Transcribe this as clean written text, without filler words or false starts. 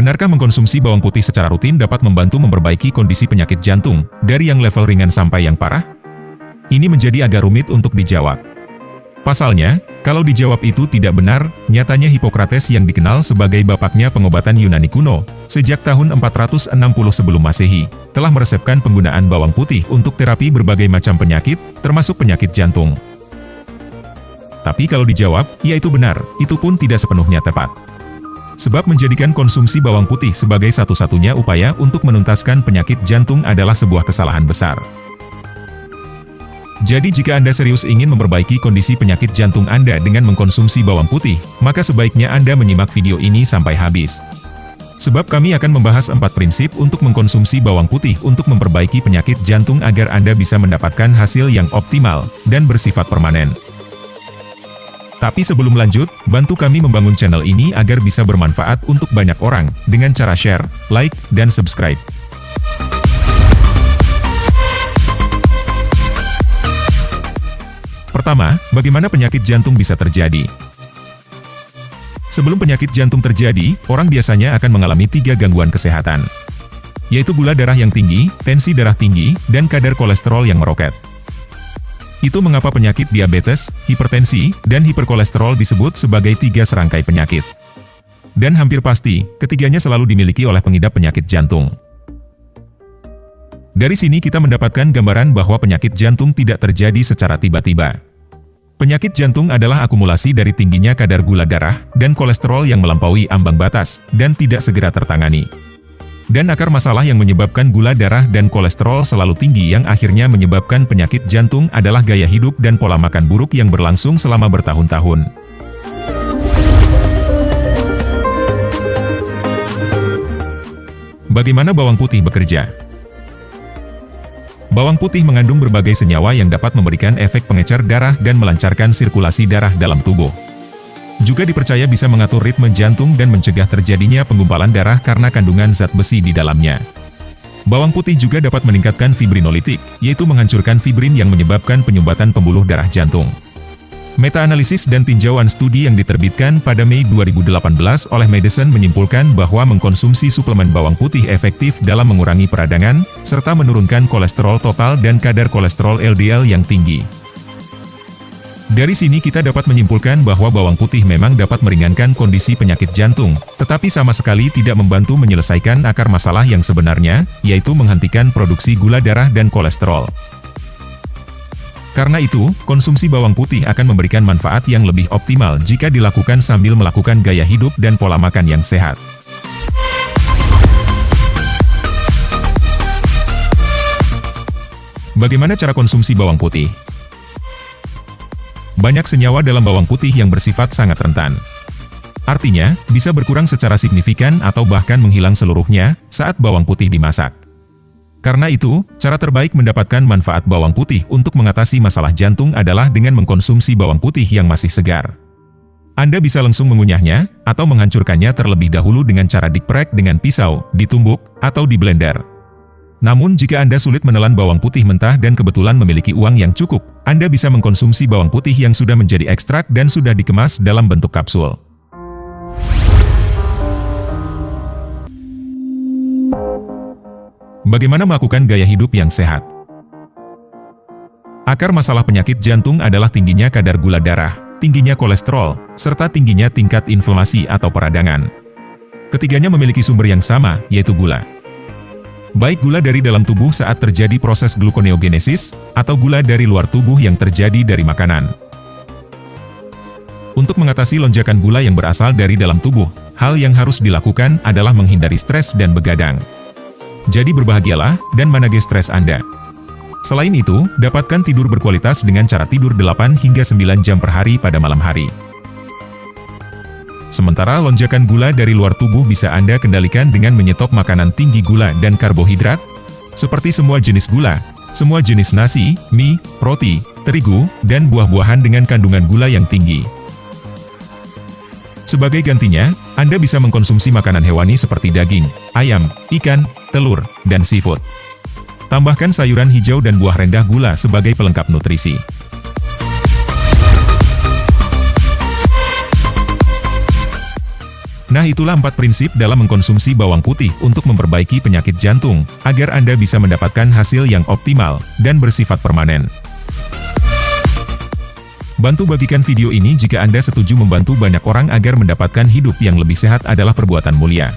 Benarkah mengkonsumsi bawang putih secara rutin dapat membantu memperbaiki kondisi penyakit jantung, dari yang level ringan sampai yang parah? Ini menjadi agak rumit untuk dijawab. Pasalnya, kalau dijawab itu tidak benar, nyatanya Hippocrates yang dikenal sebagai bapaknya pengobatan Yunani kuno, sejak tahun 460 sebelum Masehi, telah meresepkan penggunaan bawang putih untuk terapi berbagai macam penyakit, termasuk penyakit jantung. Tapi kalau dijawab, ya itu benar, itu pun tidak sepenuhnya tepat. Sebab menjadikan konsumsi bawang putih sebagai satu-satunya upaya untuk menuntaskan penyakit jantung adalah sebuah kesalahan besar. Jadi jika Anda serius ingin memperbaiki kondisi penyakit jantung Anda dengan mengkonsumsi bawang putih, maka sebaiknya Anda menyimak video ini sampai habis. Sebab kami akan membahas 4 prinsip untuk mengkonsumsi bawang putih untuk memperbaiki penyakit jantung agar Anda bisa mendapatkan hasil yang optimal dan bersifat permanen. Tapi sebelum lanjut, bantu kami membangun channel ini agar bisa bermanfaat untuk banyak orang dengan cara share, like, dan subscribe. Pertama, bagaimana penyakit jantung bisa terjadi? Sebelum penyakit jantung terjadi, orang biasanya akan mengalami 3 gangguan kesehatan, yaitu gula darah yang tinggi, tensi darah tinggi, dan kadar kolesterol yang meroket. Itu mengapa penyakit diabetes, hipertensi, dan hiperkolesterol disebut sebagai 3 serangkai penyakit. Dan hampir pasti, ketiganya selalu dimiliki oleh pengidap penyakit jantung. Dari sini kita mendapatkan gambaran bahwa penyakit jantung tidak terjadi secara tiba-tiba. Penyakit jantung adalah akumulasi dari tingginya kadar gula darah dan kolesterol yang melampaui ambang batas dan tidak segera tertangani. Dan akar masalah yang menyebabkan gula darah dan kolesterol selalu tinggi yang akhirnya menyebabkan penyakit jantung adalah gaya hidup dan pola makan buruk yang berlangsung selama bertahun-tahun. Bagaimana bawang putih bekerja? Bawang putih mengandung berbagai senyawa yang dapat memberikan efek pengecer darah dan melancarkan sirkulasi darah dalam tubuh. Juga dipercaya bisa mengatur ritme jantung dan mencegah terjadinya penggumpalan darah karena kandungan zat besi di dalamnya. Bawang putih juga dapat meningkatkan fibrinolitik, yaitu menghancurkan fibrin yang menyebabkan penyumbatan pembuluh darah jantung. Meta-analisis dan tinjauan studi yang diterbitkan pada Mei 2018 oleh Medicine menyimpulkan bahwa mengkonsumsi suplemen bawang putih efektif dalam mengurangi peradangan, serta menurunkan kolesterol total dan kadar kolesterol LDL yang tinggi. Dari sini kita dapat menyimpulkan bahwa bawang putih memang dapat meringankan kondisi penyakit jantung, tetapi sama sekali tidak membantu menyelesaikan akar masalah yang sebenarnya, yaitu menghentikan produksi gula darah dan kolesterol. Karena itu, konsumsi bawang putih akan memberikan manfaat yang lebih optimal jika dilakukan sambil melakukan gaya hidup dan pola makan yang sehat. Bagaimana cara konsumsi bawang putih? Banyak senyawa dalam bawang putih yang bersifat sangat rentan. Artinya, bisa berkurang secara signifikan atau bahkan menghilang seluruhnya saat bawang putih dimasak. Karena itu, cara terbaik mendapatkan manfaat bawang putih untuk mengatasi masalah jantung adalah dengan mengkonsumsi bawang putih yang masih segar. Anda bisa langsung mengunyahnya, atau menghancurkannya terlebih dahulu dengan cara diprek dengan pisau, ditumbuk, atau di blender. Namun jika Anda sulit menelan bawang putih mentah dan kebetulan memiliki uang yang cukup, Anda bisa mengkonsumsi bawang putih yang sudah menjadi ekstrak dan sudah dikemas dalam bentuk kapsul. Bagaimana melakukan gaya hidup yang sehat? Akar masalah penyakit jantung adalah tingginya kadar gula darah, tingginya kolesterol, serta tingginya tingkat inflamasi atau peradangan. Ketiganya memiliki sumber yang sama, yaitu gula. Baik gula dari dalam tubuh saat terjadi proses gluconeogenesis, atau gula dari luar tubuh yang terjadi dari makanan. Untuk mengatasi lonjakan gula yang berasal dari dalam tubuh, hal yang harus dilakukan adalah menghindari stres dan begadang. Jadi berbahagialah dan manage stres Anda. Selain itu, dapatkan tidur berkualitas dengan cara tidur 8 hingga 9 jam per hari pada malam hari. Sementara lonjakan gula dari luar tubuh bisa Anda kendalikan dengan menyetop makanan tinggi gula dan karbohidrat, seperti semua jenis gula, semua jenis nasi, mie, roti, terigu, dan buah-buahan dengan kandungan gula yang tinggi. Sebagai gantinya, Anda bisa mengkonsumsi makanan hewani seperti daging, ayam, ikan, telur, dan seafood. Tambahkan sayuran hijau dan buah rendah gula sebagai pelengkap nutrisi. Nah, itulah 4 prinsip dalam mengkonsumsi bawang putih untuk memperbaiki penyakit jantung, agar Anda bisa mendapatkan hasil yang optimal dan bersifat permanen. Bantu bagikan video ini jika Anda setuju membantu banyak orang agar mendapatkan hidup yang lebih sehat adalah perbuatan mulia.